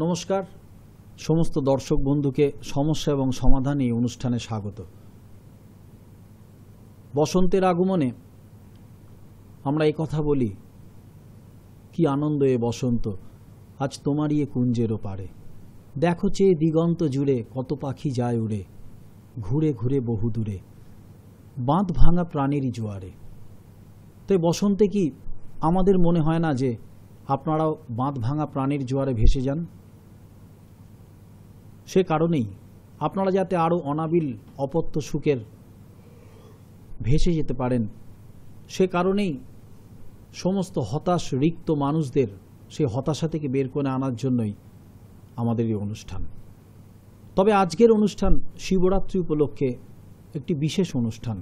নমস্কার সমস্ত দর্শক বন্ধুকে সমস্যা এবং সমাধান এই অনুষ্ঠানে স্বাগত। বসন্তের আগমনে আমরা এই কথা বলি, কি আনন্দ এ বসন্ত, আজ তোমারই এ কুঞ্জেরও পারে। দেখো চেয়ে দিগন্ত জুড়ে কত পাখি যায় উড়ে, ঘুরে ঘুরে বহু দূরে, বাঁধ ভাঙা প্রাণেরই জোয়ারে। তো বসন্তে কি আমাদের মনে হয় না যে আপনারাও বাঁধ ভাঙা প্রাণের জোয়ারে ভেসে যান? সে কারণেই আপনারা যাতে আরও অনাবিল অপত্য সুখের ভেসে যেতে পারেন, সে কারণেই সমস্ত হতাশ রিক্ত মানুষদের সেই হতাশা থেকে বের করে আনার জন্যই আমাদের এই অনুষ্ঠান। তবে আজকের অনুষ্ঠান শিবরাত্রি উপলক্ষে একটি বিশেষ অনুষ্ঠান।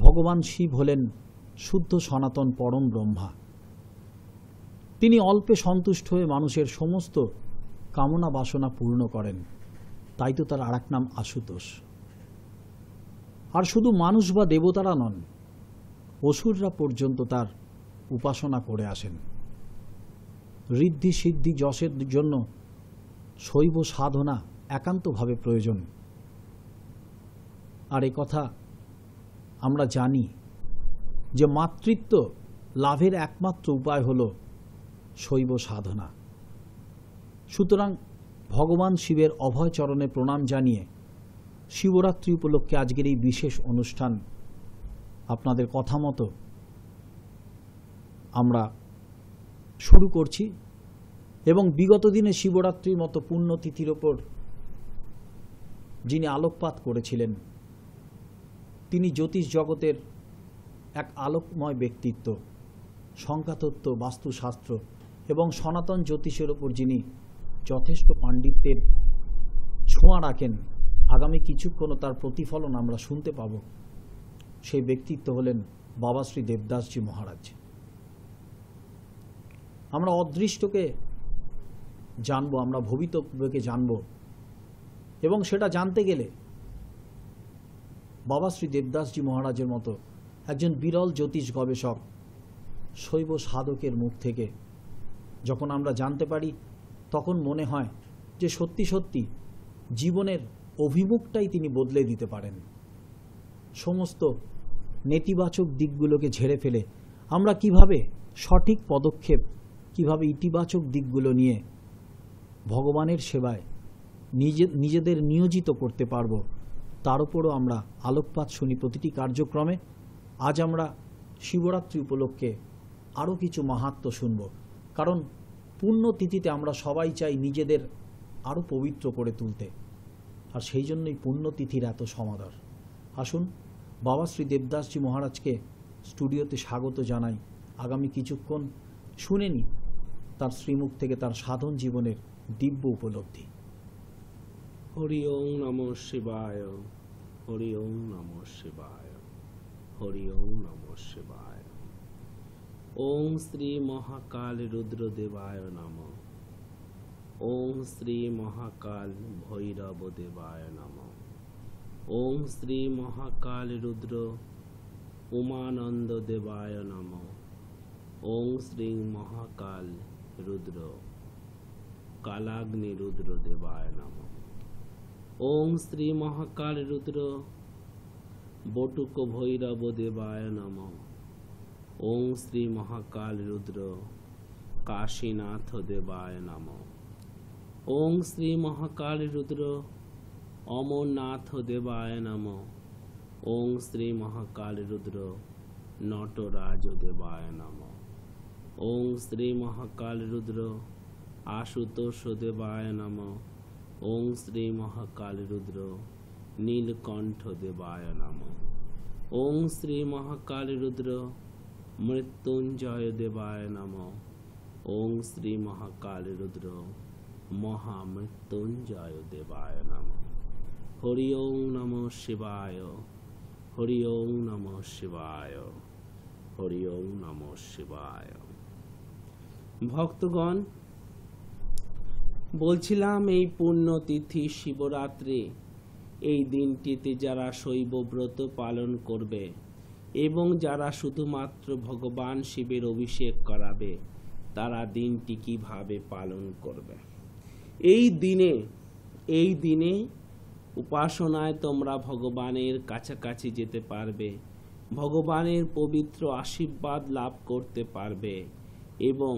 ভগবান শিব হলেন শুদ্ধ সনাতন পরম ব্রহ্মা। তিনি অল্পে সন্তুষ্ট হয়ে মানুষের সমস্ত কামনা বাসনা পূর্ণ করেন, তাই তো তার আরেক নাম আশুতোষ। আর শুধু মানুষ বা দেবতারা নন, অসুররা পর্যন্ত তার উপাসনা করে আসেন। ঋদ্ধি সিদ্ধি যশের জন্য শৈব সাধনা একান্তভাবে প্রয়োজন। আর এ কথা আমরা জানি যে মাতৃত্ব লাভের একমাত্র উপায় হল শৈব সাধনা। সুতরাং ভগবান শিবের অভয় চরণে প্রণাম জানিয়ে শিবরাত্রি উপলক্ষে আজকের এই বিশেষ অনুষ্ঠান আপনাদের কথা মতো আমরা শুরু করছি। এবং বিগত দিনে শিবরাত্রির মতো পুণ্যতিথির ওপর যিনি আলোকপাত করেছিলেন, তিনি জ্যোতিষ জগতের এক আলোকময় ব্যক্তিত্ব। সংখ্যাতত্ত্ব, বাস্তুশাস্ত্র এবং সনাতন জ্যোতিষের ওপর যিনি যথেষ্ট পাণ্ডিত্যের ছোঁয়া রাখেন, আগামী কিছুক্ষণও তার প্রতিফলন আমরা শুনতে পাব। সেই ব্যক্তিত্ব হলেন বাবা শ্রী দেবদাসজি মহারাজ। আমরা অদৃষ্টকে জানব, আমরা ভবিতব্যকে জানব, এবং সেটা জানতে গেলে বাবা শ্রী দেবদাসজি মহারাজের মতো একজন বিরল জ্যোতিষ গবেষক, শৈব সাধকের মুখ থেকে যখন আমরা জানতে পারি, তখন মনে হয় যে সত্যি সত্যি জীবনের অভিমুখটাই তিনি বদলে দিতে পারেন। সমস্ত নেতিবাচক দিকগুলোকে ঝেড়ে ফেলে আমরা কিভাবে সঠিক পদক্ষেপ, কিভাবে ইতিবাচক দিকগুলো নিয়ে ভগবানের সেবায় নিজেদের নিয়োজিত করতে পারব, তার উপরও আমরা আলোকপাত শুনি প্রতিটি কার্যক্রমে। আজ আমরা শিবরাত্রি উপলক্ষে আরও কিছু মাহাত্ম্য শুনব, কারণ পুণ্যতিথিতে আমরা সবাই চাই নিজেদের আরও পবিত্র করে তুলতে, আর সেই জন্যই পুণ্যতিথির এত সমাদর। আসুন বাবা শ্রী দেবদাসজি মহারাজকে স্টুডিওতে স্বাগত জানাই। আগামী কিছুক্ষণ শুনে নিন তার শ্রীমুখ থেকে তার সাধন জীবনের দিব্য উপলব্ধি। হরি ওং নমঃ শিবায়, হরি ওং নমঃ শিবায়, হরি ওং নমঃ শিবায়। ওং শ্রী মহাকাল রুদ্রদেবায় নমঃ, ওং শ্রী মহাকাল ভৈরব দেবায় নমঃ, ওং শ্রী মহাকাল রুদ্র উমানন্দ দেবায় নমঃ, ওং শ্রী মহাকাল রুদ্র কালাগ্নি রুদ্র দেবায় নমঃ, ওং শ্রী মহাকাল রুদ্র বটুক ভৈরব দেবায় নমঃ, ওং শ্রী মহাকাল রুদ্র কাশীনাথ দেবায় নমঃ, ওং শ্রী মহাকাল রুদ্র অমরনাথ দেবায় নমঃ, ওং শ্রী মহাকাল রুদ্র নটরাজ দেবায় নমঃ, ওং শ্রী মহাকাল রুদ্র আশুতোষ দেবায় নমঃ, ওং শ্রী মহাকাল রুদ্র নীলকণ্ঠ দেবায় নমঃ, ওং শ্রী মহাকাল রুদ্র মৃত্যুঞ্জয় দেবায় নমঃ, ওং শ্রী মহাকাল রুদ্র মহামৃত্যুঞ্জয় দেবায় নমঃ। হরি ওং নমঃ শিবায়, হরি ওং নমঃ শিবায়, হরি ওং নমঃ শিবায়। ভক্তগণ, বলছিলাম এই পুণ্যতিথি শিবরাত্রি, এই দিনটিতে যারা শৈব ব্রত পালন করবে এবং যারা শুধুমাত্র ভগবান শিবের অভিষেক করাবে, তারা দিনটি কিভাবে পালন করবে। এই দিনে উপাসনায় তোমরা ভগবানের কাছাকাছি যেতে পারবে, ভগবানের পবিত্র আশীর্বাদ লাভ করতে পারবে এবং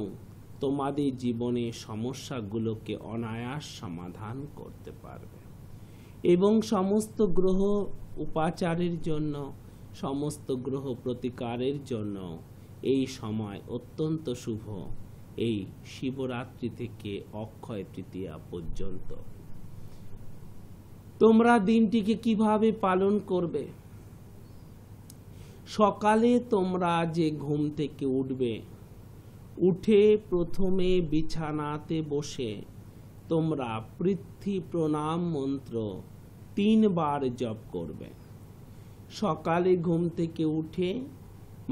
তোমাদের জীবনে সমস্যাগুলোকে অনায়াস সমাধান করতে পারবে। এবং সমস্ত গ্রহ উপাচারের জন্য, সমস্ত গ্রহ প্রতিকারের জন্য এই সময় অত্যন্ত শুভ, এই শিবরাত্রি থেকে অক্ষয় তৃতীয়া পর্যন্ত। তোমরা দিনটিকে কিভাবে পালন করবে? সকালে তোমরা যে ঘুম থেকে উঠবে, উঠে প্রথমে বিছানাতে বসে তোমরা পৃথ্বী প্রণাম মন্ত্র 3 বার জপ করবে। সকালে ঘুম থেকে উঠে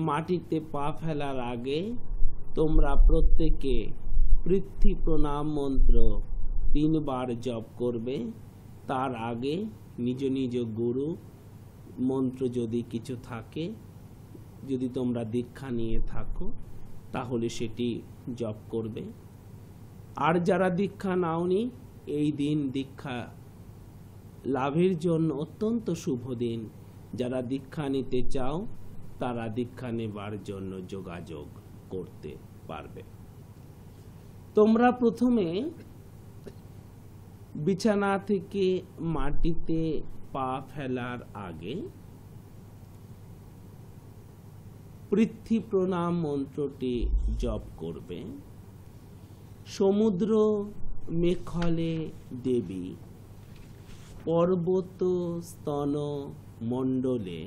মাটিতে পা ফেলার আগে তোমরা প্রত্যেকে পৃথ্বী প্রণাম মন্ত্র 3 বার জপ করবে। তার আগে নিজ নিজ গুরু মন্ত্র যদি কিছু থাকে, যদি তোমরা দীক্ষা নিয়ে থাকো তাহলে সেটি জপ করবে। আর যারা দীক্ষা নাওনি, এই দিন দীক্ষা লাভের জন্য অত্যন্ত শুভ দিন। যারা দীক্ষা নিতে চাও তারা দীক্ষা নেবার জন্য যোগাযোগ করতে পারবে। তোমরা প্রথমে বিছানা থেকে মাটিতে পা ফেলার আগে পৃথ্বী প্রণাম মন্ত্রটি জপ করবে। সমুদ্র মেখলে দেবী, পর্বত স্তন মণ্ডলে,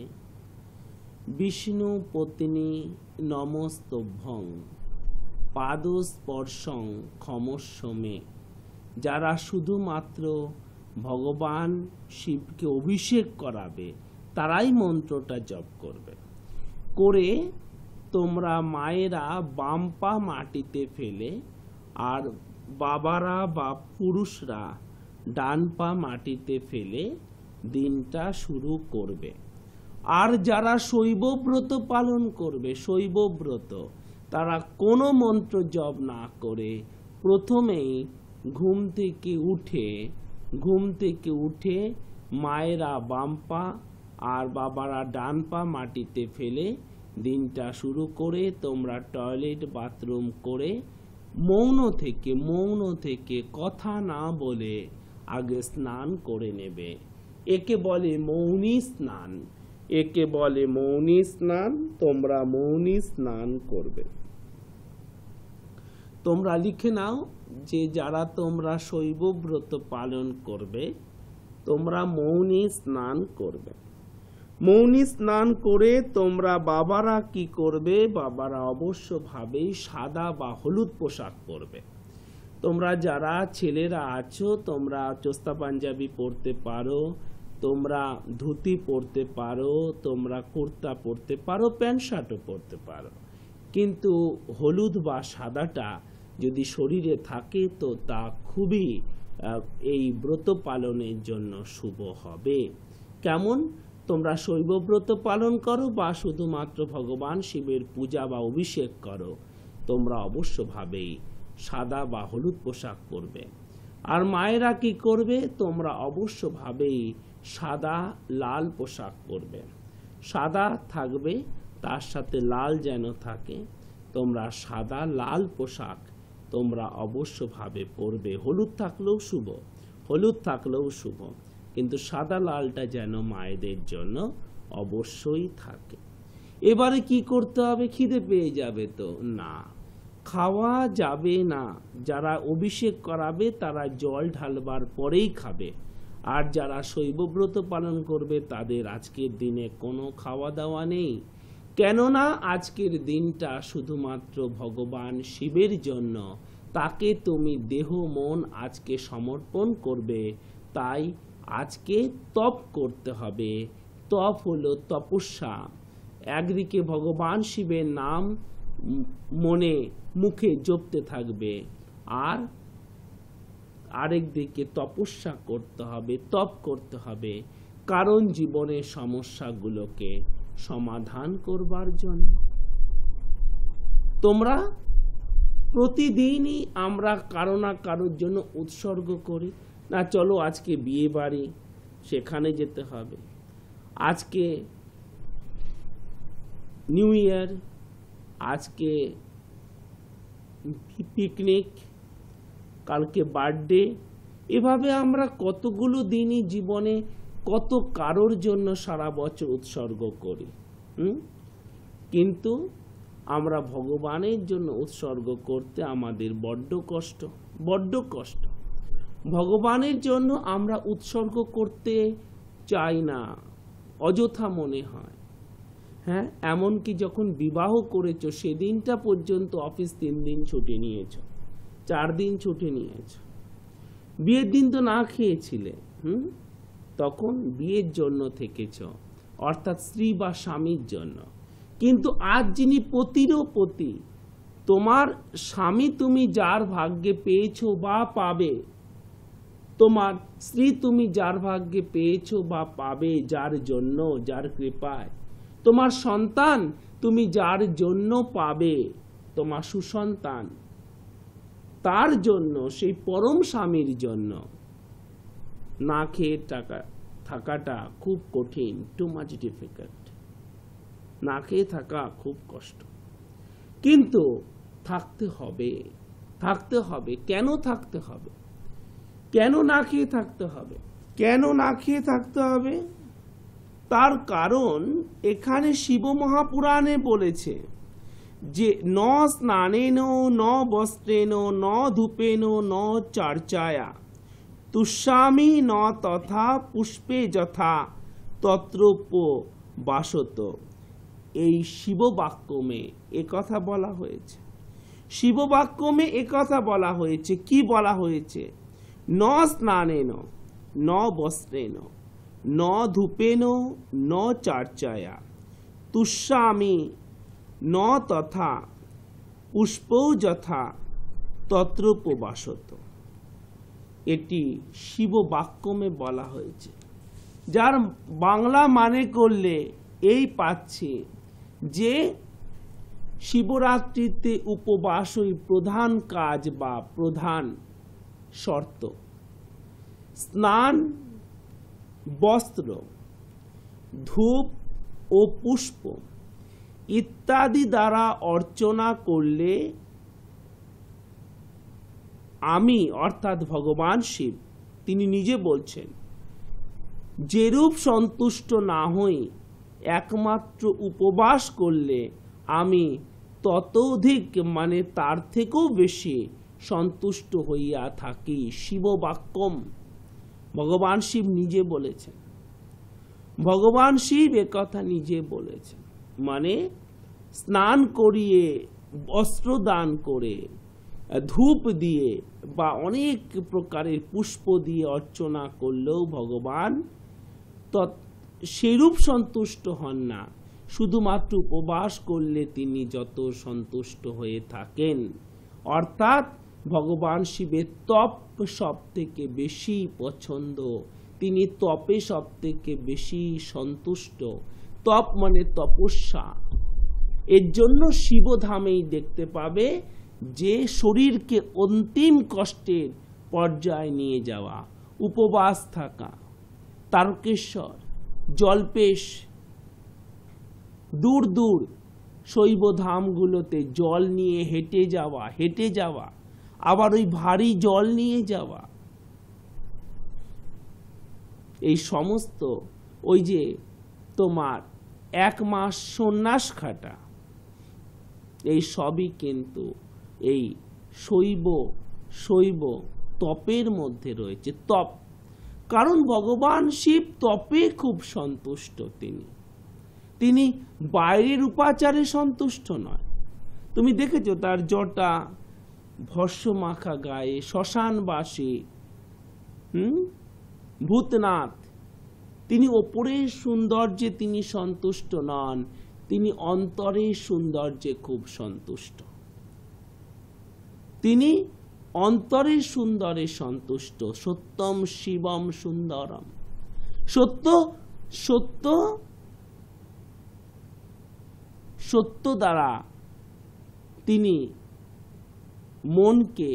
বিষ্ণু পত্নী নমস্তভ্যং, পাদস্পর্শং ক্ষমস্ব মে। যারা শুধুমাত্র ভগবান শিবকে অভিষেক করাবে তারাই মন্ত্রটা জপ করবে। করে তোমরা মায়েরা বাম পা মাটিতে ফেলে আর বাবারা বা পুরুষরা ডান পা মাটিতে ফেলে দিনটা শুরু করবে। আর যারা শৈবব্রত পালন করবে, শৈবব্রত, তারা কোনো মন্ত্র জপ না করে প্রথমেই ঘুম থেকে উঠে মায়েরা বাম পা আর বাবারা ডান পা মাটিতে ফেলে দিনটা শুরু করে তোমরা টয়লেট বাথরুম করে মৌন থেকে কথা না বলে আগে স্নান করে নেবে। একে বলে মৌনী স্নান, একে বলে মৌনী স্নান। তোমরা মৌনী স্নান করবে। তোমরা লিখে নাও যে যারা তোমরা শৈবব্রত পালন করবে তোমরা মৌনী স্নান করবে। মৌনী স্নান করে তোমরা বাবারা কি করবে? বাবারা অবশ্যভাবেই সাদা বা হলুদ পোশাক পরবে। তোমরা যারা ছেলেরা আছো তোমরা চোস্তা পাঞ্জাবি পরতে পারো, তোমরা ধুতি পরতে পারো, তোমরা কুর্তা পরতে পারো, প্যান্ট শার্টও পরতে পারো। কিন্তু হলুদ বা সাদাটা যদি শরীরে থাকে তো তা খুবই এই ব্রত পালনের জন্য শুভ হবে। কেমন? তোমরা শৈবব্রত পালন করো বা শুধুমাত্র ভগবান শিবের পূজা বা অভিষেক করো, তোমরা অবশ্যভাবেই সাদা বা হলুদ পোশাক পরবে। আর মায়েরা কি করবে? তোমরা অবশ্যভাবেই সাদা লাল পোশাক পরবে। সাদা থাকবে, তার সাথে লাল যেন থাকে। তোমরা সাদা লাল পোশাক তোমরা অবশ্যভাবে পরবে। হলুদ থাকলেও শুভ, কিন্তু সাদা লালটা যেন মায়েদের জন্য অবশ্যই থাকে। এবারে কি করতে হবে? খিদে পেয়ে যাবে তো না, খাওয়া যাবে না। যারা অভিষেক করাবে তারা জল ঢালবার পরেই খাবে। আর যারা শৈবব্রত পালন করবে তাদের আজকের দিনে কোনো খাওয়া দাওয়া নেই। কেননা আজকের দিনটা শুধুমাত্র ভগবান শিবের জন্য। তাকে তুমি দেহ মন আজকে সমর্পণ করবে। তাই আজকে তপ করতে হবে। তপ হলো তপস্যা। একদিকে ভগবান শিবের নাম মুখে জপতে থাকবে, আর আরেক দিকে তপস্যা করতে হবে, তপ করতে হবে, কারণ জীবনের সমস্যাগুলোকে সমাধান করবার জন্য। তোমরা প্রতিদিনই আমরা কারো না কারোর জন্য উৎসর্গ করি। না, চলো আজকে বিয়ে বাড়ি, সেখানে যেতে হবে, আজকে নিউ ইয়ার, আজকে পিকনিক, কালকে বার্থডে। এভাবে আমরা কতগুলো দিনই জীবনে কত কারোর জন্য সারা বছর উৎসর্গ করি। কিন্তু আমরা ভগবানের জন্য উৎসর্গ করতে আমাদের বড্ড কষ্ট। ভগবানের জন্য আমরা উৎসর্গ করতে চাই না, অযথা মনে হয়। হ্যাঁ, এমনকি যখন বিবাহ করেছো সেদিনটা পর্যন্ত অফিস 3 দিন ছুটি নিয়েছো, 4 দিন ছুটি নিয়েছো। বিয়ের দিন তো না খেয়েছিলে, তখন বিয়ের জন্য থেকেছো, অর্থাৎ স্ত্রী বা স্বামীর জন্য। কিন্তু আজ যিনি পতিরও পতি, তোমার স্বামী তুমি যার ভাগ্যে পেয়েছো বা পাবে, তোমার স্ত্রী তুমি যার ভাগ্যে পেয়েছো বা পাবে, যার জন্য, যার কৃপায়, তোমার সন্তান তুমি যার জন্য পাবে, তোমার সুসন্তান, তার জন্য, সেই পরম স্বামীর জন্য না খেয়ে থাকাটা খুব কঠিন, টু মাচ ডিফিকাল্ট। না খেয়ে থাকা খুব কষ্ট, কিন্তু থাকতে হবে। কেন থাকতে হবে? কেন না খেয়ে থাকতে হবে? কেন না খেয়ে থাকতে হবে? তার কারণ এখানে শিব মহাপুরাণে বলেছে যে ন স্নানেন ন বস্ত্রেন ন ধূপেন ন চর্চায়া তুষ্যামি ন তথা পুষ্পে যথা তত্রোপ বাসত। এই শিববাক্যমে একথা বলা হয়েছে। শিববাক্যমে একথা বলা হয়েছে। কি বলা হয়েছে? ন স্নানেন ন বস্ত্রেন ন ধূপেন ন চর্চায়া তুষ্যামি ন তথা পুষ্পৌ যথা তত্রোপবাসত। এটি শিববাক্যমে বলা হয়েছে, যার বাংলা মানে করলে এই পাচ্ছে যে শিবরাত্রিতে উপবাসই প্রধান কাজ বা প্রধান শর্ত। স্নান, বস্ত্র, ধূপ ও পুষ্প ইত্যাদি দ্বারা অর্চনা করলে আমি, অর্থাৎ ভগবান শিব, তিনি নিজে বলছেন, যেরূপ সন্তুষ্ট না হই একমাত্র উপবাস করলে আমি ততোধিক, মানে তার থেকেও বেশি সন্তুষ্ট হইয়া থাকি। শিববাক্যম, ভগবান শিব নিজে বলেছেন। ভগবান শিব একথা নিজে বলেছেন। মানে স্নান করিয়ে, বস্ত্র দান করে, ধূপ দিয়ে বা অনেক প্রকারের পুষ্প দিয়ে অর্চনা করলেও ভগবান সেরূপ সন্তুষ্ট হন না। শুধুমাত্র উপবাস করলে তিনি যত সন্তুষ্ট হয়ে থাকেন। অর্থাৎ ভগবান শিবের তপ সব থেকে বেশি পছন্দ, তিনি তপে সব থেকে বেশি সন্তুষ্ট। তপ মানে তপস্যা। এর জন্য শিবধামেই দেখতে পাবে যে শরীরকে অন্তিম কষ্টের পর্যায়ে নিয়ে যাওয়া, উপবাস থাকা, তারকেশ্বর, জল্পেশ, দূর দূর শৈব ধামগুলোতে জল নিয়ে হেঁটে যাওয়া, আবার ওই ভারী জল নিয়ে যাওয়া, এই সমস্ত, ওই যে তোমার 1 মাস সন্ন্যাস খাটা, এই সবই কিন্তু এই শৈব তপের মধ্যে রয়েছে। তপ, কারণ ভগবান শিব তপে খুব সন্তুষ্ট। তিনি বাইরের উপাচারে সন্তুষ্ট নয়। তুমি দেখেছো তার জটা, ভস্য মাখা গায়ে, শ্মশানবাসী, ভূতনাথ, তিনি ওপরের সৌন্দর্যে তিনি সন্তুষ্ট নন, তিনি অন্তরের সৌন্দর্যে খুব সন্তুষ্ট। তিনি অন্তরের সুন্দরে সন্তুষ্ট। সত্যম শিবম সুন্দরম। সত্য দ্বারা তিনি মনকে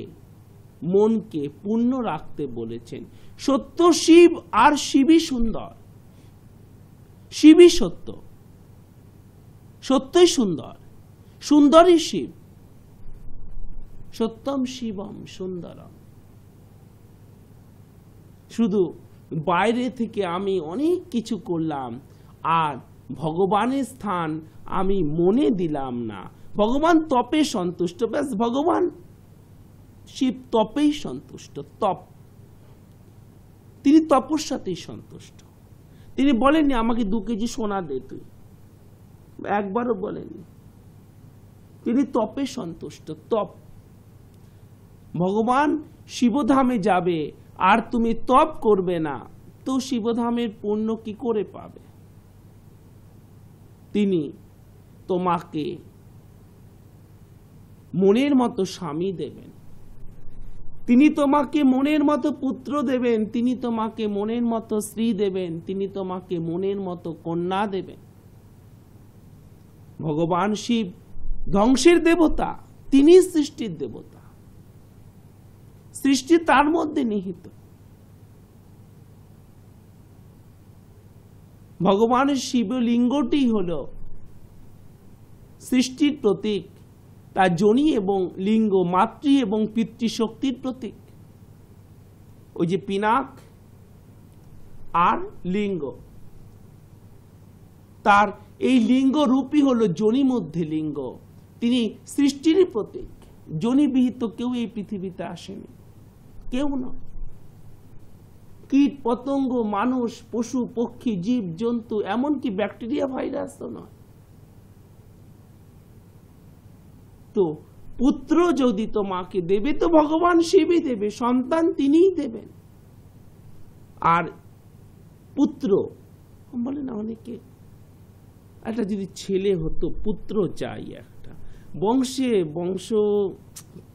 পূর্ণ রাখতে বলেছেন। সত্য শিব আর শিবই সুন্দর, শিবই সত্য, সত্যই সুন্দর, সুন্দরই শিব, সত্যম শিবম সুন্দরম। শুধু বাইরে থেকে আমি অনেক কিছু করলাম আর ভগবানের স্থান আমি মনে দিলাম না। ভগবান তপে সন্তুষ্ট, ব্যাস, ভগবান শিব তপেই সন্তুষ্ট, তপ, তিনি তপস্যাতেই সন্তুষ্ট। তিনি বলেননি আমাকে 2 কেজি সোনা দে তুই, একবারও বলেননি। তিনি তপে সন্তুষ্ট, তপ। ভগবান শিবধামে যাবে আর তুমি তপ করবে না, তো শিবধামের পুণ্য কি করে পাবে? তিনি তোমাকে মনের মতো স্বামী দেবেন, তিনি তোমাকে মনের মতো পুত্র দেবেন, তিনি তোমাকে মনের মতো স্ত্রী দেবেন, তিনি তোমাকে মনের মতো কন্যা দেবেন। ভগবান শিব ধ্বংসের দেবতা, তিনি সৃষ্টির দেবতা, সৃষ্টি তার মধ্যে নিহিত। ভগবানের শিবলিঙ্গটি হল সৃষ্টির প্রতীক, তার যোনি এবং লিঙ্গ মাতৃ এবং পিতৃশক্তির প্রতীক। ওই যে পিনাক আর লিঙ্গ, তার এই লিঙ্গ রূপই হলো যোনি মধ্যে লিঙ্গ, তিনি সৃষ্টিরই প্রতীক। যোনি বিহিত কেউ এই পৃথিবীতে আসেনি, কেউ নয়। কীট পতঙ্গ, মানুষ, পশু পক্ষী, জীব জন্তু, এমনকি ব্যাকটেরিয়া ভাইরাস তো নয়। তো পুত্র যদি তোমাকে দেবে তো ভগবান শিবই দেবে, সন্তান তিনিই দেবেন। আর পুত্র বলে না অনেকে, একটা যদি ছেলে হতো, পুত্র চাই একটা, বংশ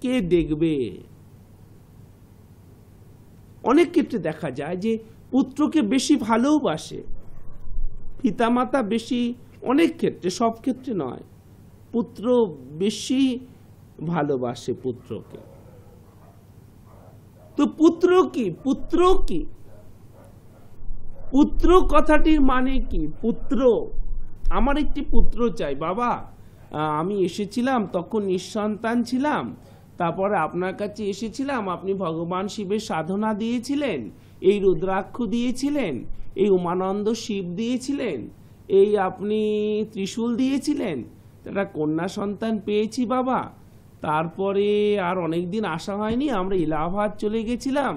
কে দেখবে? অনেক ক্ষেত্রে দেখা যায় যে পুত্রকে বেশি ভালোবাসে পিতামাতা, বেশি, অনেক ক্ষেত্রে, সব ক্ষেত্রে নয়, পুত্র বেশি ভালোবাসে পুত্রকে। তো পুত্র কি? পুত্র কি? পুত্র কথাটির মানে কি? পুত্র, আমার একটি পুত্র চাই বাবা। আমি এসেছিলাম তখন নিঃসন্তান ছিলাম, তারপরে আপনার কাছে এসেছিলাম, আপনি ভগবান শিবের সাধনা দিয়েছিলেন, এই রুদ্রাক্ষ দিয়েছিলেন, এই উমানন্দ শিব দিয়েছিলেন, এই আপনি ত্রিশূল দিয়েছিলেন, একটা কন্যা সন্তান পেয়েছি বাবা। তারপরে আর অনেকদিন আসা হয়নি, আমরা ইলাহাবাদ চলে গেছিলাম,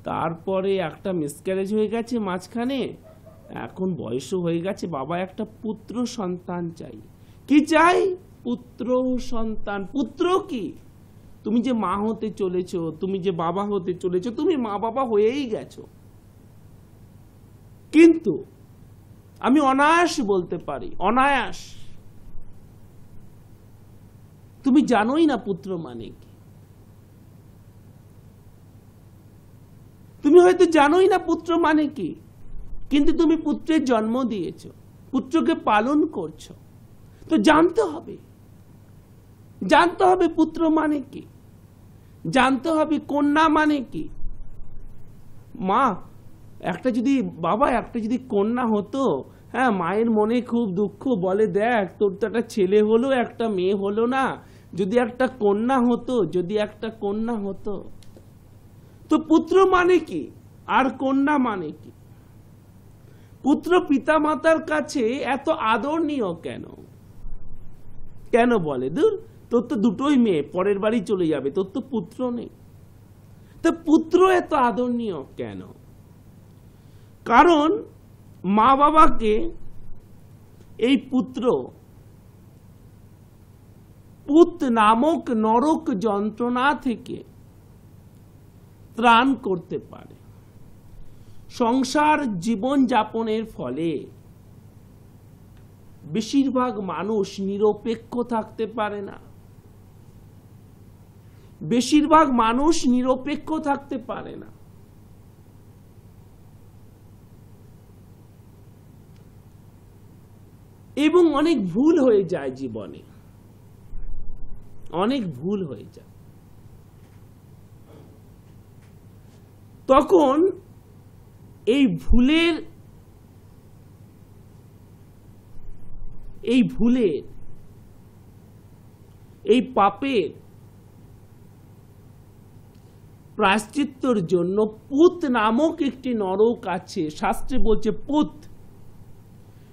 তারপরে একটা মিসক্যারেজ হয়ে গেছে মাঝখানে, এখন বয়সও হয়ে গেছে বাবা, একটা পুত্র সন্তান চাই। কি চাই? পুত্র সন্তান। পুত্র কি? তুমি যে মা হতে চলেছো, তুমি যে বাবা হতে চলেছো, তুমি মা বাবা হয়েই গেছো। কিন্তু আমি অনায়াস বলতে পারি, অনায়াস, তুমি জানোই না পুত্র মানে কি। তুমি হয়তো জানোই না পুত্র মানে কি, কিন্তু তুমি পুত্রের জন্ম দিয়েছো, পুত্রকে পালন করছো, তো জানতে হবে, জানতে হবে পুত্র মানে কি, জানতে হবে কন্যা মানে কি। মা একটা যদি, বাবা একটা যদি কন্যা হতো, হ্যাঁ, মায়ের মনে খুব দুঃখ, বলে দেখ তোর তো একটা ছেলে হলো, একটা মেয়ে হলো না, যদি একটা কন্যা হতো, যদি একটা কন্যা হতো। তো পুত্র মানে কি আর কন্যা মানে কি? পুত্র পিতা মাতার কাছে এত আদরণীয় কেন? কেন বলে দূর, তোর তো দুটোই মেয়ে, পরের বাড়ি চলে যাবে, তোর তো পুত্র নেই। তো পুত্র এত আদরণীয় কেন? কারণ মা বাবাকে এই পুত্র পুত নামক নরক যন্ত্রণা থেকে ত্রাণ করতে পারে। সংসার জীবন যাপনের ফলে বেশিরভাগ মানুষ নিরপেক্ষ থাকতে পারে না, বেশিরভাগ মানুষ নিরপেক্ষ থাকতে পারে না। এবং অনেক ভুল হয়ে যায় জীবনে, অনেক ভুল হয়ে যায়। তখন এই ভুলের এই পাপের প্রায়শ্চিত্তর জন্য পুত নামক একটি নরক আছে। শাস্ত্রে বলছে পুত।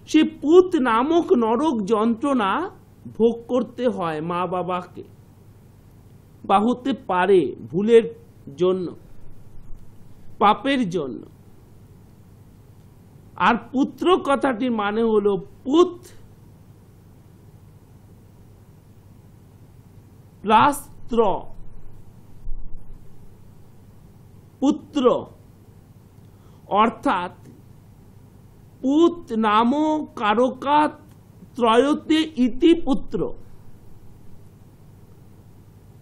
সেই পুত নামক নরক যন্ত্রণা ভোগ করতে হয় মা বাবাকে, বা হতে পারে ভুলের জন্য, পাপের জন্য। আর পুত্র কথাটির মানে হলো পুত প্লাস ত্র, পুত্র। অর্থাৎ পুত নাম কারকাত ত্রয়তে ইতি পুত্র।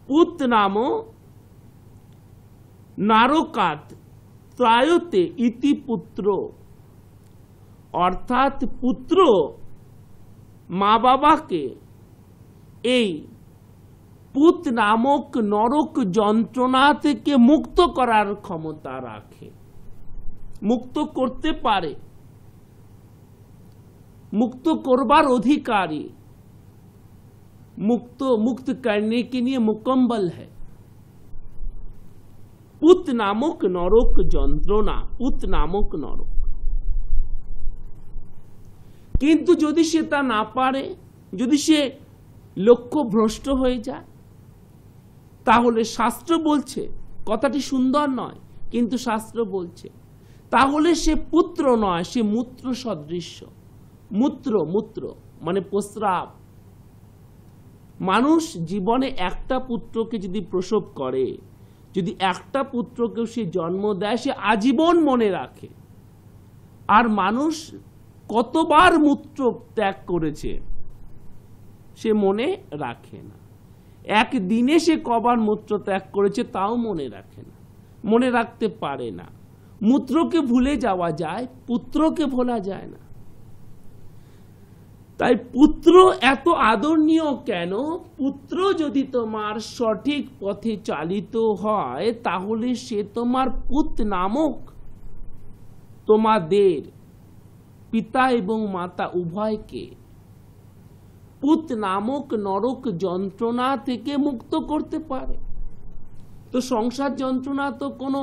পুত নাম নারকাত ত্রয়তে ইতি পুত্র। অর্থাৎ পুত্র মা বাবাকে এই পুত নামক নরক যন্ত্রণা থেকে মুক্ত করার ক্ষমতা রাখে, মুক্ত করতে পারে, मुक्त करबार अधिकारी, मुक्त करने के लिए मुकम्मल है। पुत नामक नरक যন্ত্রণা, পুত নামক নরক। কিন্তু যদি সে তা না পারে, যদি সে লক্ষ্য ভ্রষ্ট হয়ে যায়, তাহলে শাস্ত্র বলছে, কথাটি সুন্দর নয় কিন্তু শাস্ত্র বলছে, তাহলে সে পুত্র নয়, সে মূত্র সদৃশ্য। মূত্র মানে প্রস্রাব। মানুষ জীবনে একটা পুত্রকে যদি প্রসব করে, যদি একটা পুত্রকেও সে জন্ম দেয়, সে আজীবন মনে রাখে। আর মানুষ কতবার মূত্র ত্যাগ করেছে সে মনে রাখে না। একদিনে সে কবার মূত্র ত্যাগ করেছে তাও মনে রাখে না, মনে রাখতে পারে না। মূত্রকে ভুলে যাওয়া যায়, পুত্রকে ভোলা যায় না। তাই পুত্র এত আদরণীয় কেন? পুত্র যদি তোমার সঠিক পথে চালিত হয়, তাহলে সে তোমার পুত নামক, তোমাদের পিতা এবং মাতা উভয়কে পুত নামক নরক যন্ত্রণা থেকে মুক্ত করতে পারে। তো সংসার যন্ত্রণা তো কোনো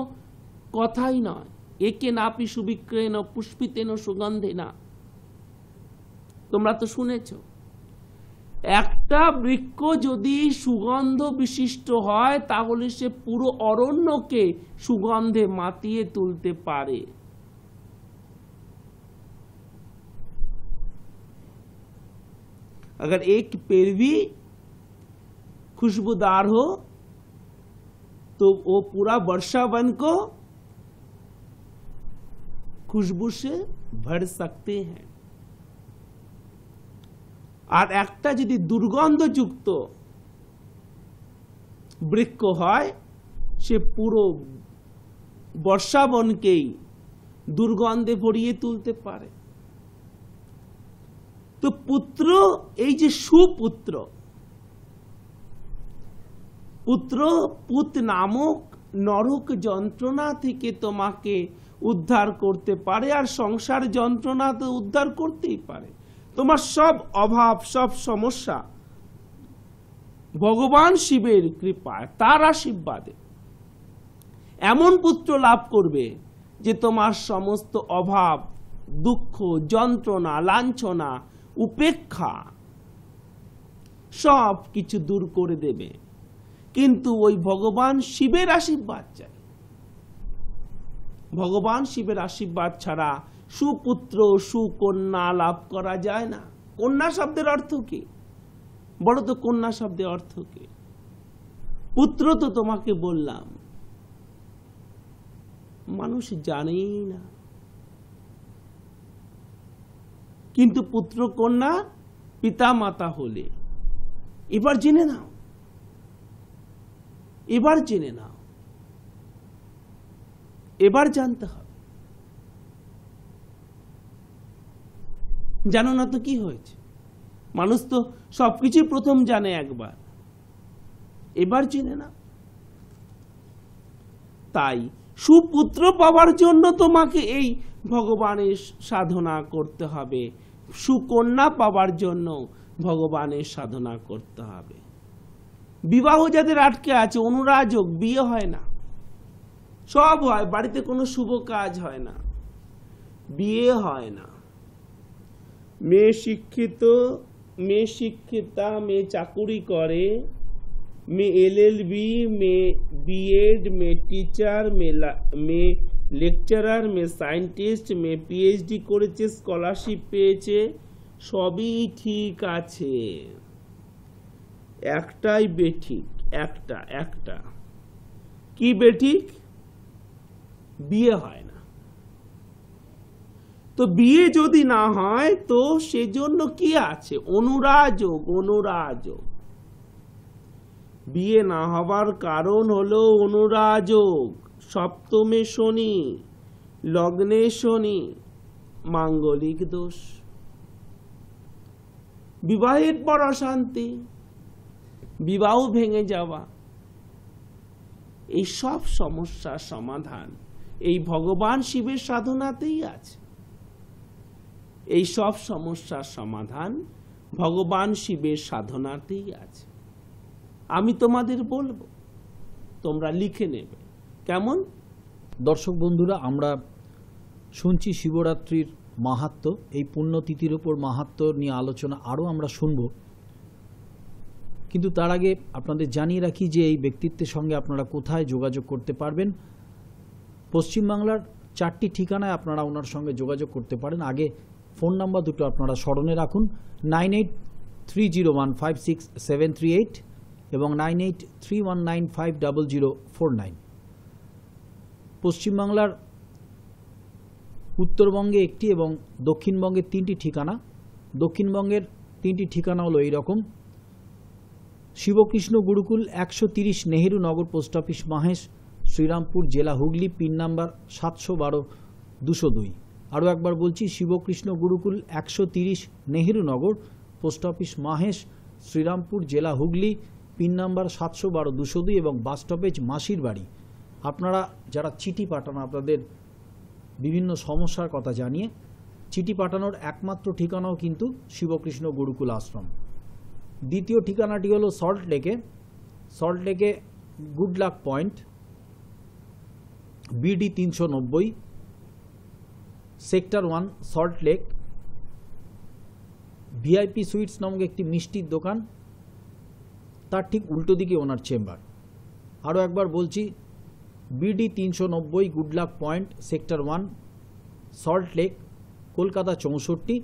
কথাই নয়। একে নাপি সুবিক্রেণ পুষ্পিতেন সুগন্ধে না, তোমরা তো শুনেছ। একটা বৃক্ষ যদি সুগন্ধ বিশিষ্ট হয়, তাহলে সে পুরো অরণ্যকে সুগন্ধে মাতিয়ে তুলতে পারে। अगर एक पेड़ भी खुशबूदार हो तो वो पूरा वर्षा वन को खुशबू से भर सकते हैं। আর একটা যদি দুর্গন্ধযুক্ত বৃক্ষ হয়, সে পুরো বর্ষাবনকেই দুর্গন্ধে ভরিয়ে তুলতে পারে। তো পুত্র, এই যে সুপুত্র, পুত্র পুত নামক নরক যন্ত্রণা থেকে তোমাকে উদ্ধার করতে পারে। আর সংসার যন্ত্রণা তো উদ্ধার করতেই পারে। তোমার সব অভাব, সব সমস্যা ভগবান শিবের কৃপায়, তার আশীর্বাদে এমন পুত্র লাভ করবে যে তোমার সমস্ত অভাব, দুঃখ, যন্ত্রণা, লাঞ্ছনা, উপেক্ষা সব কিছু দূর করে দেবে। কিন্তু ওই ভগবান শিবের আশীর্বাদ চাই। ভগবান শিবের আশীর্বাদ ছাড়া সুপুত্র, সুকন্যা লাভ করা যায় না। কন্যা শব্দের অর্থ কি? বড় তো কন্যা শব্দের অর্থ কি? পুত্র তো তোমাকে বললাম, মানুষ জানেই না। কিন্তু পুত্র কন্যা পিতা মাতা হলে এবার জেনে নাও, এবার জেনে নাও, এবার জানতে হবে। জানো না তো কি হয়েছে? মানুষ তো সবকিছু প্রথম জানে একবার, এবার জেনে না। তাই সুপুত্র পাওয়ার জন্য তোমাকে এই ভগবানের সাধনা করতে হবে, সুকন্যা পাওয়ার জন্য ভগবানের সাধনা করতে হবে। বিবাহ যাদের আটকে আছে, অনুরাযোগ, বিয়ে হয় না, সব হয়, বাড়িতে কোনো শুভ কাজ হয় না, বিয়ে হয় না। মেয়ে শিক্ষিত, মেয়ে শিক্ষিতা, মেয়ে চাকুরি করে, মেয়ে এলএলবি, মেয়ে বিএড, মেয়ে টিচার, মেয়ে লেকচারার, মেয়ে সায়েন্টিস্ট, মেয়ে পিএইচডি করেছে, স্কলারশিপ পেয়েছে, সবই ঠিক আছে। একটাই বেঠিক, একটা কি বেঠিক? বিয়ে হয় না। তো বিয়ে যদি না হয় তো সেজন্য কি আছে? অনুরাযোগ। বিয়ে না হবার কারণ হলো অনুরাযোগ, সপ্তমে শনি, লগ্নে শনি, মাঙ্গলিক দোষ, বিবাহের পর অশান্তি, বিবাহ ভেঙে যাওয়া। এই সব সমস্যার সমাধান এই ভগবান শিবের সাধনাতেই আছে। এই সব সমস্যার সমাধান ভগবান শিবের সাধনাতেই আছে। আমি তোমাদের বলবো, তোমরা লিখে নেবে। কেমন? দর্শক বন্ধুরা, আমরা শুনছি শিবরাত্রির মাহাত্ম্য, এই পুণ্যতিথির উপর মাহাত্ম্য নিয়ে আলোচনা আরও আমরা শুনব। কিন্তু তার আগে আপনাদের জানিয়ে রাখি যে এই ব্যক্তিত্বের সঙ্গে আপনারা কোথায় যোগাযোগ করতে পারবেন। পশ্চিমবাংলার 4টি ঠিকানায় আপনারা ওনার সঙ্গে যোগাযোগ করতে পারেন। আগে ফোন নাম্বার দুটো আপনারা স্মরণে রাখুন, 9830156738 এবং 9831950049। পশ্চিমবাংলার উত্তরবঙ্গে একটি এবং দক্ষিণবঙ্গের 3টি ঠিকানা। দক্ষিণবঙ্গের 3টি ঠিকানা হলো এইরকম: শিবকৃষ্ণ গুরুকুল, 130 নেহেরু নগর, পোস্ট অফিস মাহেশ, শ্রীরামপুর, জেলা হুগলি, পিন নাম্বার 712-202। আরও একবার বলছি, শিবকৃষ্ণ গুরুকুল, 130 নেহেরু নগর, পোস্ট অফিস মাহেশ, শ্রীরামপুর, জেলা হুগলি, পিন নাম্বার 712-202 এবং বাস স্টপেজ মাসির বাড়ি। আপনারা যারা চিঠি পাঠান আপনাদের বিভিন্ন সমস্যার কথা জানিয়ে, চিঠি পাঠানোর একমাত্র ঠিকানাও কিন্তু শিবকৃষ্ণ গুরুকুল আশ্রম। দ্বিতীয় ঠিকানাটি হলো সল্টলেকে good luck point, BD 390, sector 1, Salt Lake. VIP sweets নামক একটি মিষ্টির দোকান, তার ঠিক উল্টো দিকে ওনার চেম্বার। আরও একবার বলছি, BD 390, good luck point, sector 1, Salt Lake, Kolkata 64।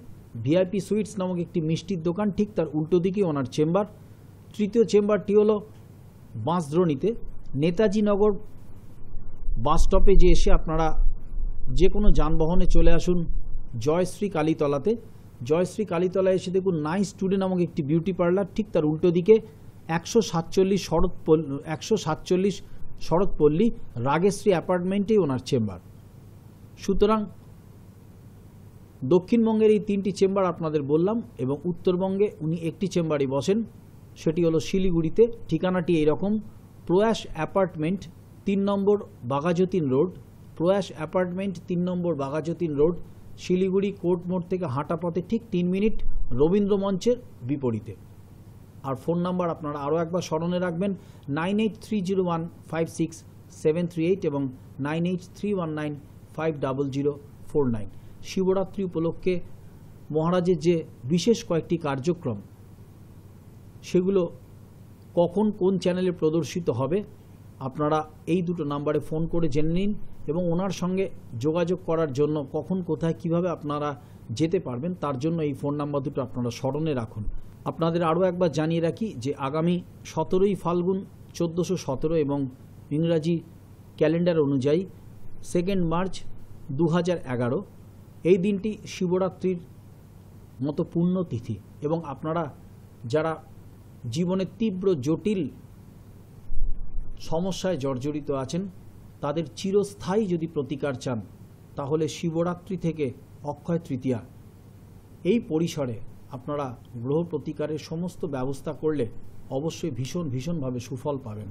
VIP sweets নামক একটি মিষ্টির দোকান, ঠিক তার উল্টো দিকে ওনার চেম্বার। তৃতীয় চেম্বারটি হলো বাঁশদ্রোণীতে, নেতাজি নগর বাস স্টপেজে এসে আপনারা যে কোনো যানবাহনে চলে আসুন জয়শ্রী কালীতলাতে। জয়শ্রী কালীতলায় এসে দেখুন নাইস টুডে নামক একটি বিউটি পার্লার, ঠিক তার উল্টো দিকে 147 শরৎপল্লী রাগেশ্রী অ্যাপার্টমেন্টেই ওনার চেম্বার। সুতরাং দক্ষিণবঙ্গের এই 3টি চেম্বার আপনাদের বললাম, এবং উত্তরবঙ্গে উনি একটি চেম্বারই বসেন, সেটি হলো শিলিগুড়িতে। ঠিকানাটি এইরকম: প্রয়াস অ্যাপার্টমেন্ট, 3 নম্বর বাঘাযতীন রোড, প্রয়াস অ্যাপার্টমেন্ট, 3 নম্বর বাঘাযতীন রোড, শিলিগুড়ি কোর্ট মোড় থেকে হাঁটা পথে ঠিক 3 মিনিট, রবীন্দ্র মঞ্চের বিপরীতে। আর ফোন নাম্বার আপনারা আরও একবার স্মরণে রাখবেন, 9830156738 এবং 9831950049। শিবরাত্রি উপলক্ষে মহারাজের যে বিশেষ কয়েকটি কার্যক্রম, সেগুলো কখন কোন চ্যানেলে প্রদর্শিত হবে আপনারা এই দুটো নাম্বারে ফোন করে জেনে নিন, এবং ওনার সঙ্গে যোগাযোগ করার জন্য কখন কোথায় কিভাবে আপনারা যেতে পারবেন তার জন্য এই ফোন নাম্বার দুটো আপনারা স্মরণে রাখুন। আপনাদের আরও একবার জানিয়ে রাখি যে আগামী 17ই ফাল্গুন 1417 এবং ইংরাজি ক্যালেন্ডার অনুযায়ী 2 মার্চ 2011 এই দিনটি শিবরাত্রির মতো পুণ্যতিথি, এবং আপনারা যারা জীবনে তীব্র জটিল সমস্যায় জর্জরিত আছেন তাদের চিরস্থায়ী যদি প্রতিকার চান, তাহলে শিবরাত্রি থেকে অক্ষয় তৃতীয়া এই পরিসরে আপনারা গ্রহ প্রতিকারের সমস্ত ব্যবস্থা করলে অবশ্যই ভীষণভাবে সুফল পাবেন।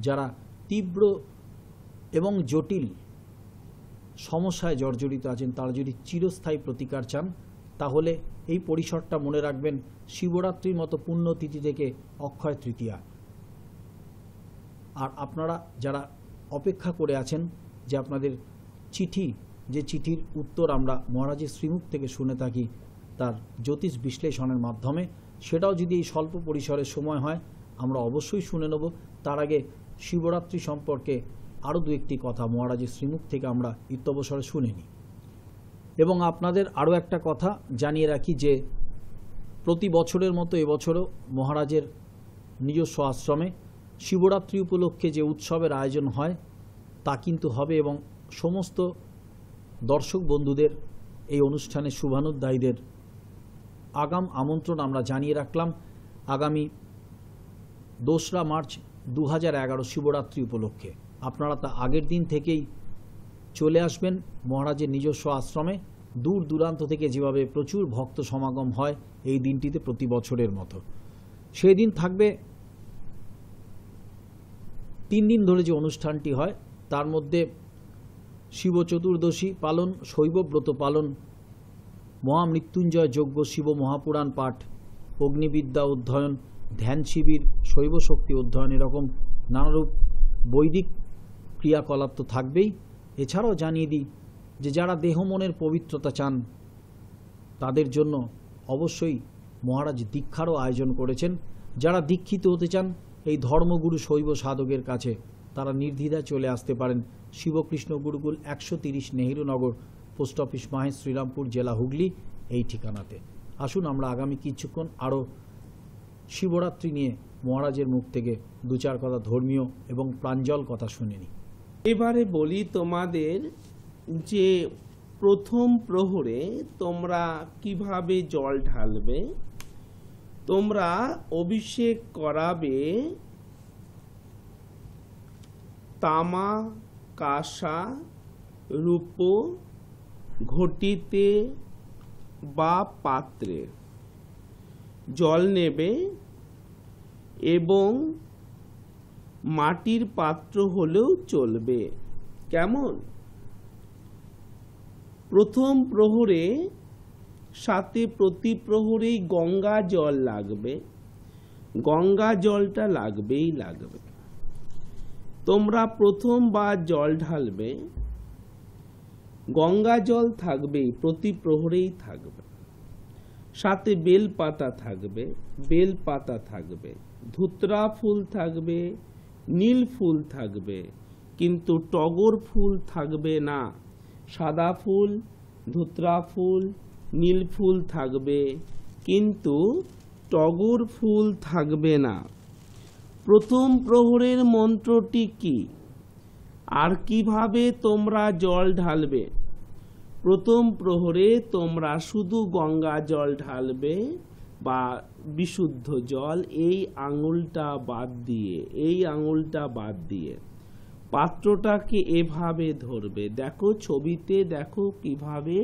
যারা তীব্র এবং জটিল সমস্যায় জর্জরিত আছেন, তারা যদি চিরস্থায়ী প্রতিকার চান তাহলে এই পরিসরটা মনে রাখবেন শিবরাত্রির মতো পুণ্যতিথি থেকে অক্ষয় তৃতীয়া। আর আপনারা যারা অপেক্ষা করে আছেন যে আপনাদের চিঠি, যে চিঠির উত্তর আমরা মহারাজের শ্রীমুখ থেকে শুনে থাকি তার জ্যোতিষ বিশ্লেষণের মাধ্যমে, সেটাও যদি এই স্বল্প পরিসরের সময় হয় আমরা অবশ্যই শুনে নেব। তার আগে শিবরাত্রি সম্পর্কে আরও দু একটি কথা মহারাজের শ্রীমুখ থেকে আমরা ইত্যবসরে শুনে নিই। এবং আপনাদের আরও একটা কথা জানিয়ে রাখি যে প্রতি বছরের মতো এবছরও মহারাজের নিজস্ব আশ্রমে শিবরাত্রি উপলক্ষে যে উৎসবের আয়োজন হয় তা কিন্তু হবে, এবং সমস্ত দর্শক বন্ধুদের এই অনুষ্ঠানে শুভানুধ্যায়ীদের আগাম আমন্ত্রণ আমরা জানিয়ে রাখলাম। আগামী 2রা মার্চ 2011 শিবরাত্রি উপলক্ষে আপনারা তা আগের দিন থেকেই চলে আসবেন মহারাজের নিজস্ব আশ্রমে। দূর দূরান্ত থেকে যেভাবে প্রচুর ভক্ত সমাগম হয় এই দিনটিতে প্রতি বছরের মতো, সেই দিন থাকবে 3 দিন ধরে যে অনুষ্ঠানটি হয় তার মধ্যে শিব চতুর্দশী পালন, শৈবব্রত পালন, মহামৃত্যুঞ্জয় যজ্ঞ, শিব মহাপুরাণ পাঠ, অগ্নিবিদ্যা অধ্যয়ন, ধ্যান শিবির, শৈব শক্তি অধ্যয়ন, এরকম নানারূপ বৈদিক ক্রিয়াকলাপ তো থাকবেই। এছাড়াও জানিয়ে দিই যে যারা দেহ মনের পবিত্রতা চান তাদের জন্য অবশ্যই মহারাজ দীক্ষারও আয়োজন করেছেন। যারা দীক্ষিত হতে চান এই ধর্মগুরু শৈব সাধকের কাছে তারা নির্দ্বিধায় চলে আসতে পারেন শিবকৃষ্ণ গুরুকুল 130 নেহেরুনগর, পোস্ট অফিস মাহেশ, শ্রীরামপুর, জেলা হুগলি, এই ঠিকানাতে। আসুন আমরা আগামী কিছুক্ষণ আরও শিবরাত্রি নিয়ে মহারাজের মুখ থেকে 2-4 কথা ধর্মীয় এবং প্রাঞ্জল কথা শুনে নিই। এবারে বলি তোমাদের যে প্রথম প্রহরে তোমরা কিভাবে জল ঢালবে। তোমরা অভিষেক করাবে তামা, কাঁসা, রূপো ঘটিতে বা পাত্রে জল নেবে এবং মাটির পাত্র হলেও চলবে। কেমন? প্রথম প্রহরে সাথে প্রতি প্রহরেই গঙ্গা জল লাগবে, গঙ্গা জলটা লাগবেই লাগবে। তোমরা প্রথমবার জল ঢালবে, গঙ্গা জল থাকবেই, প্রতি প্রহরেই থাকবে। সাথে বেল পাতা থাকবে, বেল পাতা থাকবে, ধুতরা ফুল থাকবে, নীল ফুল থাকবে, কিন্তু টগর ফুল থাকবে না। সাদা ফুল, ধুতরা ফুল, নীল ফুল থাকবে, কিন্তু টগর ফুল থাকবে না। প্রথম প্রহরের মন্ত্রটি কি আর কিভাবে তোমরা জল ঢালবে? প্রথম প্রহরে তোমরা শুধু গঙ্গা জল ঢালবে বা বিশুদ্ধ জল, এই আঙুলটা বাদ দিয়ে, এই আঙুলটা বাদ দিয়ে পাত্রটাকে এভাবে ধরবে। দেখো ছবিতে, দেখো কিভাবে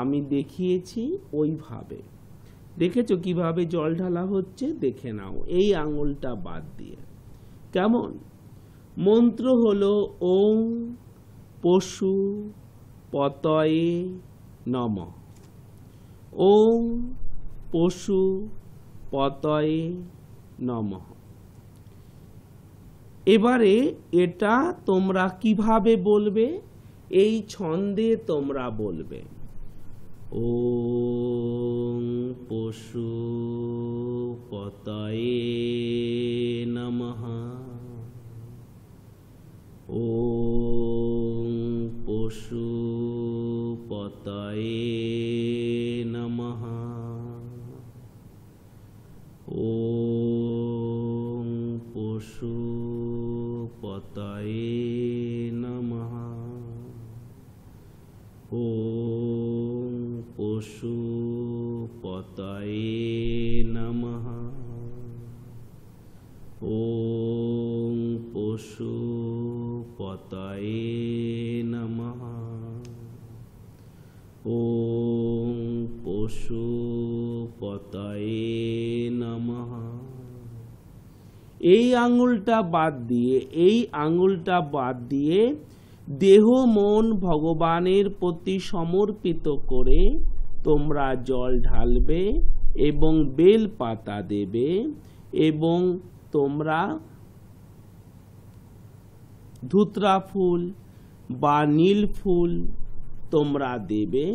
আমি দেখিয়েছি, ওইভাবে দেখেছো কিভাবে জল ঢালা হচ্ছে, দেখে নাও এই আঙুলটা বাদ দিয়ে। কেমন? মন্ত্র হলো ওং পশু পতয়ে নমঃ, ওং পশু পতয়ে নমঃ। এবারে এটা তোমরা কিভাবে বলবে? এই ছন্দে তোমরা বলবে ওং পশু পতয়ে নমঃ, ওং পশু পতয়ে নমঃ, ওং পশু পতয়ে নমঃ, ওং পশু পতয়ে নমঃ, ওং পশু পতয়ে নমঃ, ওং পশু পতয়ে নমঃ। এই আঙুলটা বাদ দিয়ে দেহ মন ভগবানের প্রতি সমর্পিত করে তোমরা জল ঢালবে এবং বেল পাতা দেবে এবং তোমরা ধুতরা ফুল বা নীল ফুল তোমরা দেবে।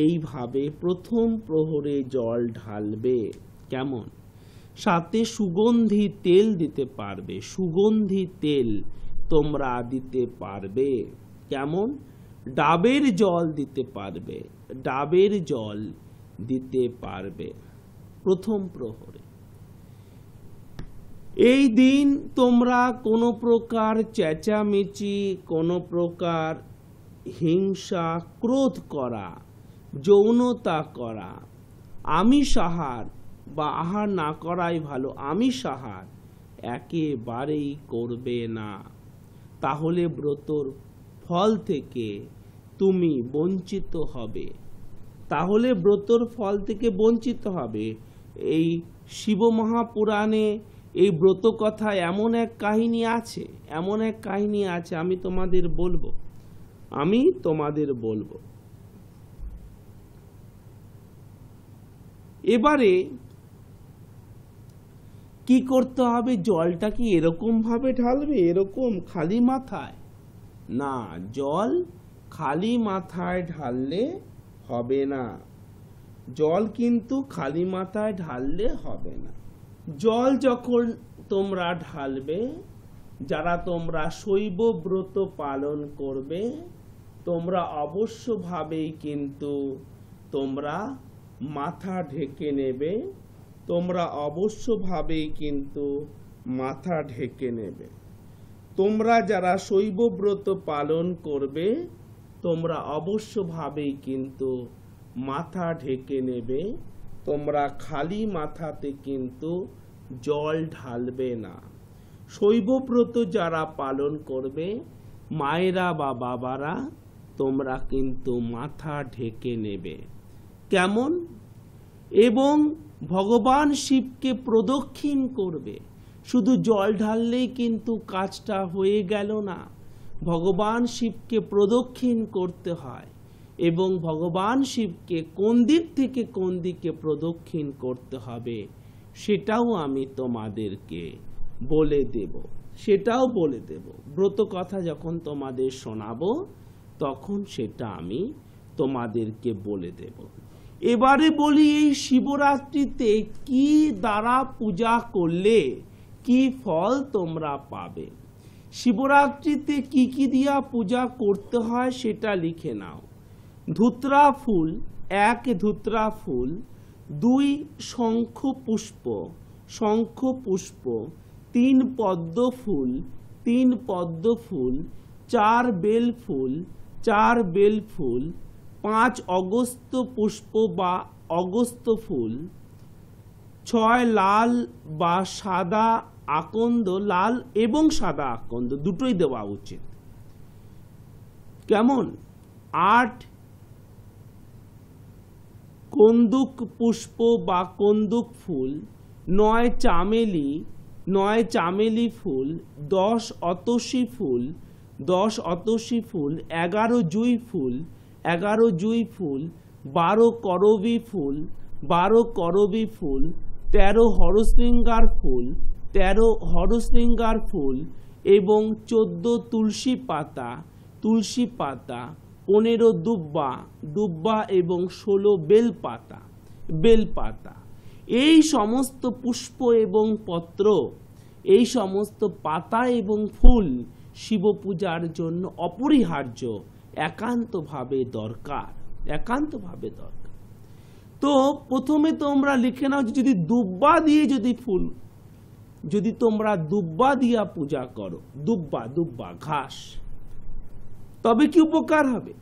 এইভাবে প্রথম প্রহরে জল ঢালবে। কেমন? সাথে সুগন্ধি তেল দিতে পারবে। সুগন্ধি তেল তোমরা দিতে পারবে। কেমন? ডাবের জল দিতে পারবে। ডাবের জল দিতে পারবে প্রথম প্রহরে। এই দিন তোমরা কোনো প্রকার চেঁচামেচি, কোনো প্রকার হিংসা, ক্রোধ করা, যৌনতা করা, আমিষ আহার বা আহার না করাই ভালো, আমিষ আহার একেবারেই করবে না। তাহলে ব্রতর ফল থেকে তুমি বঞ্চিত হবে। তাহলে ব্রতর ফল থেকে বঞ্চিত হবে। এই শিব মহাপুরাণে এই ব্রত কথা এমন এক কাহিনী আছে, আমি তোমাদের বলবো। এবারে কি করতে হবে? জলটা কি এরকম ভাবে ঢালবে, এরকম খালি মাথায়? না, জল খালি মাথায় ঢাললে হবে না। জল কিন্তু খালি মাথায় ঢাললে হবে না। জল যখন তোমরা ঢালবে, যারা তোমরা শৈব ব্রত পালন করবে, তোমরা অবশ্যভাবেই কিন্তু তোমরা মাথা ঢেকে নেবে। তোমরা যারা শৈব ব্রত পালন করবে, তোমরা অবশ্যভাবেই কিন্তু মাথা ঢেকে নেবে। তোমরা খালি মাথাতে কিন্তু জল ঢালবে না। শৈব ব্রত যারা পালন করবে, মায়েরা বা বাবারা, তোমরা কিন্তু মাথা ঢেকে নেবে। কেমন? এবং ভগবান শিবকে প্রদক্ষিণ করবে। শুধু জল ঢাললেই কিন্তু কাজটা হয়ে গেল না। ভগবান শিবকে প্রদক্ষিণ করতে হয় এবং ভগবান শিবকে কোন দিক থেকে কোন দিকে প্রদক্ষিণ করতে হবে সেটাও আমি তোমাদেরকে বলে দেব। ব্রত কথা যখন তোমাদের শোনাবো তখন সেটা আমি তোমাদেরকে বলে দেব। এবারে বলি, এই শিবরাত্রিতে কি দ্বারা পূজা করলে কি ফল তোমরা পাবে। শিবরাত্রিতে কি কি দিয়া পূজা করতে হয় সেটা লিখে নাও। ধুতরা ফুল, 1 ধুতরা ফুল, 2 শঙ্খ পুষ্প, 3 পদ্ম ফুল, 4 বেল ফুল, 5 অগস্ত্য পুষ্প বা অগস্ত্য ফুল, 6 লাল বা সাদা আকন্দ, লাল এবং সাদা আকন্দ দুটোই দেওয়া উচিত। কেমন? 8 কন্দুক পুষ্প বা কন্দুক ফুল, 9 চামেলি ফুল, 10 অতসী ফুল, 11 জুঁই ফুল, 12 করবী ফুল, 13 হরশৃঙ্গার ফুল এবং 14 তুলসী পাতা, 15 দুব্বা এবং 16 বেলপাতা। এই সমস্ত পুষ্প এবং পত্র, এই সমস্ত পাতা এবং ফুল শিব পূজার জন্য অপরিহার্য, একান্তভাবে দরকার। তো প্রথমে তোমরা লিখে নাও, যদি দুব্বা দিয়ে যদি তোমরা দুব্বা দিয়া পূজা করো, দুব্বা ঘাস, তবে কি উপকার হবে?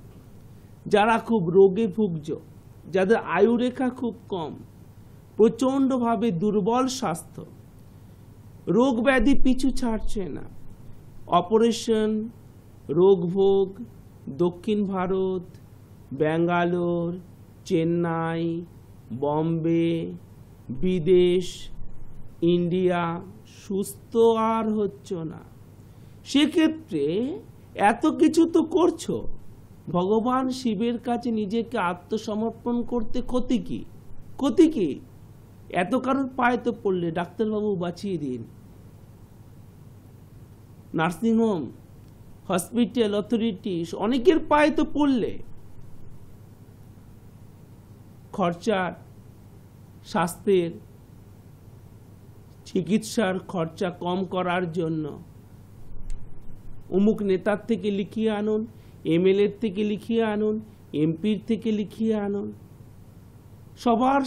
যারা খুব রোগে ভুগছ, যাদের আয়ু রেখা খুব কম, প্রচন্ডভাবে দুর্বল স্বাস্থ্য, রোগ ব্যাধি পিছু ছাড়ছে না, অপারেশন, রোগ ভোগ, দক্ষিণ ভারত, ব্যাঙ্গালোর, চেন্নাই, বম্বে, বিদেশ, ইন্ডিয়া সুস্থ আর হচ্ছ না, সেক্ষেত্রে এত কিছু তো করছো, ভগবান শিবের কাছে নিজেকে আত্মসমর্পণ করতে ক্ষতি কি? ক্ষতি কি? এত কারোর পায়ে তো পড়লে ডাক্তারবাবু বাঁচিয়ে দিন, নার্সিংহোম, হসপিটাল অথরিটি অনেকের পায়ে তো পড়লে খরচার, স্বাস্থ্যের, চিকিৎসার খরচা কম করার জন্য অমুক নেতার থেকে লিখিয়ে আনুন, এমএলএর থেকে লিখিয়ে আনুন, এমপির থেকে লিখিয়ে আনুন, সবার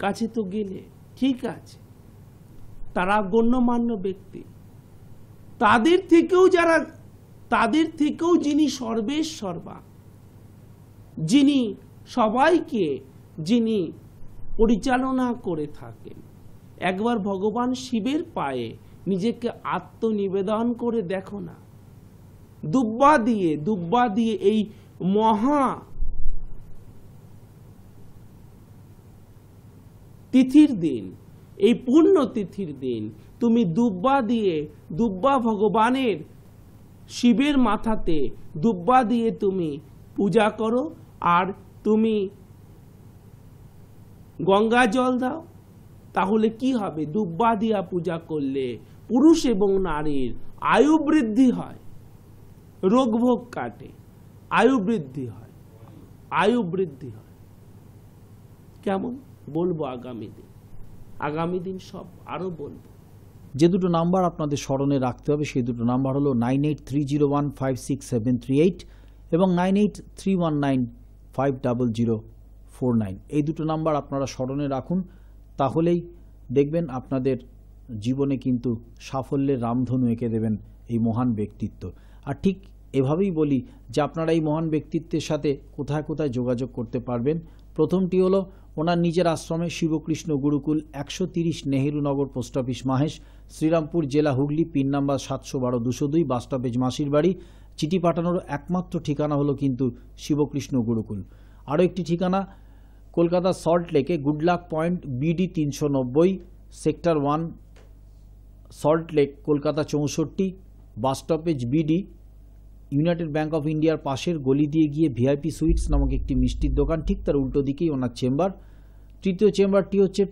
কাছে তো গেলে ঠিক আছে, তারা গণ্যমান্য ব্যক্তি, তাদের থেকেও যিনি সর্বেসর্বা, যিনি সবাইকে যিনি পরিচালনা করে থাকেন, একবার ভগবান শিবের পায়ে নিজেকে আত্মনিবেদন করে দেখো না। দুব্বা দিয়ে এই মহা তিথির দিন, এই পূর্ণ তিথির দিন তুমি দুব্বা ভগবানের শিবের মাথাতে দুব্বা দিয়ে তুমি পূজা করো, আর তুমি গঙ্গা জল দাও, তাহলে কি হবে? দুব্বা দিয়া পূজা করলে পুরুষ এবং নারীর আয়ু বৃদ্ধি হয়, রোগভোগ কাটে, আয়ু বৃদ্ধি হয়। কেমন বলবো আগামী দিন সব আরো বলবো। যে দুটো নাম্বার আপনাদের স্মরণে রাখতে হবে সেই দুটো নাম্বার হলো 9830156738 এবং 9831950049। এই দুটো নাম্বার আপনারা স্মরণে রাখুন, তাহলেই দেখবেন আপনাদের জীবনে কিন্তু সাফল্যের রামধনু এঁকে দেবেন এই মহান ব্যক্তিত্ব। আর ঠিক এভাবেই বলি যে আপনারা এই মহান ব্যক্তিত্বের সাথে কোথায় কোথায় যোগাযোগ করতে পারবেন। প্রথমটি হলো ওনার নিজের আশ্রমে শিবকৃষ্ণ গুরুকুল, 130 নেহেরুনগর, পোস্ট অফিস মাহেশ, শ্রীরামপুর জেলা, Hooghly, pin number 712-202, bus stoppage মাসির বাড়ি। চিঠি পাঠানোর একমাত্র ঠিকানা হলো কিন্তু শিবকৃষ্ণ গুরুকুল। আরও একটি ঠিকানা কলকাতা সল্ট লেকে, Goodluck point, BD 390, sector 1, salt lake, Kolkata 64, bus stoppage BD, United bank of ইন্ডিয়ার পাশের গলি দিয়ে গিয়ে ভিআইপি সুইটস নামক একটি মিষ্টির দোকান, ঠিক তার উল্টো দিকেই ওনার চেম্বার। তৃতীয় চেম্বারটি হচ্ছে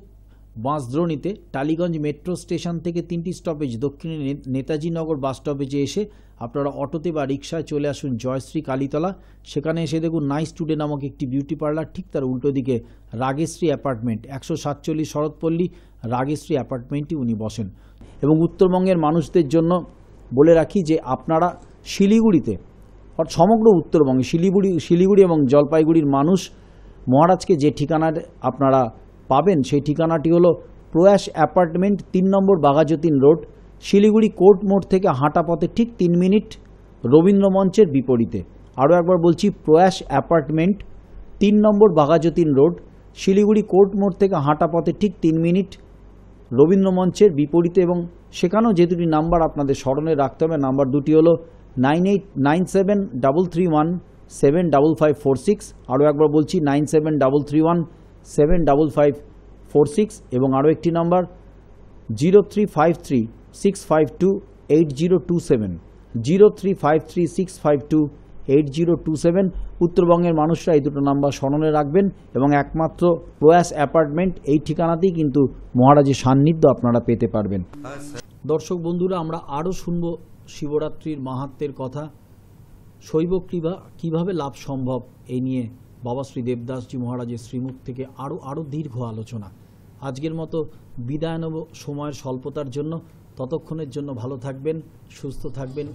বাঁশদ্রোণীতে, টালিগঞ্জ মেট্রো স্টেশন থেকে 3টি স্টপেজ দক্ষিণে নেতাজি নগর বাস স্টপেজে এসে আপনারা অটোতে বা রিক্সায় চলে আসুন জয়শ্রী কালীতলা। সেখানে এসে দেখুন নাইস টুডে নামক একটি বিউটি পার্লার, ঠিক তার উল্টো দিকে রাগেশ্রী অ্যাপার্টমেন্ট, 147 শরৎপল্লী, রাগেশ্রী অ্যাপার্টমেন্টটি উনি বসেন। এবং উত্তরবঙ্গের মানুষদের জন্য বলে রাখি যে আপনারা শিলিগুড়িতে, সমগ্র উত্তরবঙ্গে শিলিগুড়ি এবং জলপাইগুড়ির মানুষ মহারাজকে যে ঠিকানার আপনারা পাবেন সেই ঠিকানাটি হলো প্রয়াস অ্যাপার্টমেন্ট, 3 নম্বর বাঘাযতীন রোড, শিলিগুড়ি কোর্ট মোড় থেকে হাঁটা পথে ঠিক 3 মিনিট, রবীন্দ্র মঞ্চের বিপরীতে। আরও একবার বলছি, প্রয়াস অ্যাপার্টমেন্ট, 3 নম্বর বাঘাযতীন রোড, শিলিগুড়ি কোর্ট মোড় থেকে হাঁটা পথে ঠিক 3 মিনিট, রবীন্দ্র মঞ্চের বিপরীতে। এবং সেখানেও যে দুটি নাম্বার আপনাদের স্মরণে রাখতে হবে, নাম্বার দুটি হলো 989733175546, আরও একবার বলছি 9733175546, এবং আরও একটি নাম্বার 0353652827, 0353652827। উত্তরবঙ্গের মানুষরা এই দুটো নাম্বার স্মরণে রাখবেন এবং একমাত্র প্রয়াস অ্যাপার্টমেন্ট এই ঠিকানাতেই কিন্তু মহারাজের সান্নিধ্য আপনারা পেতে পারবেন। দর্শক বন্ধুরা, আমরা আরও শুনব শিবরাত্রির মাহাত্ম্যের কথা, শৈব কীভাবে লাভ সম্ভব এই নিয়ে বাবা শ্রী দেবদাসজি মহারাজের শ্রীমুখ থেকে আরও দীর্ঘ আলোচনা। আজকের মতো বিদায় নেব সময়ের স্বল্পতার জন্য। ততক্ষণের জন্য ভালো থাকবেন, সুস্থ থাকবেন,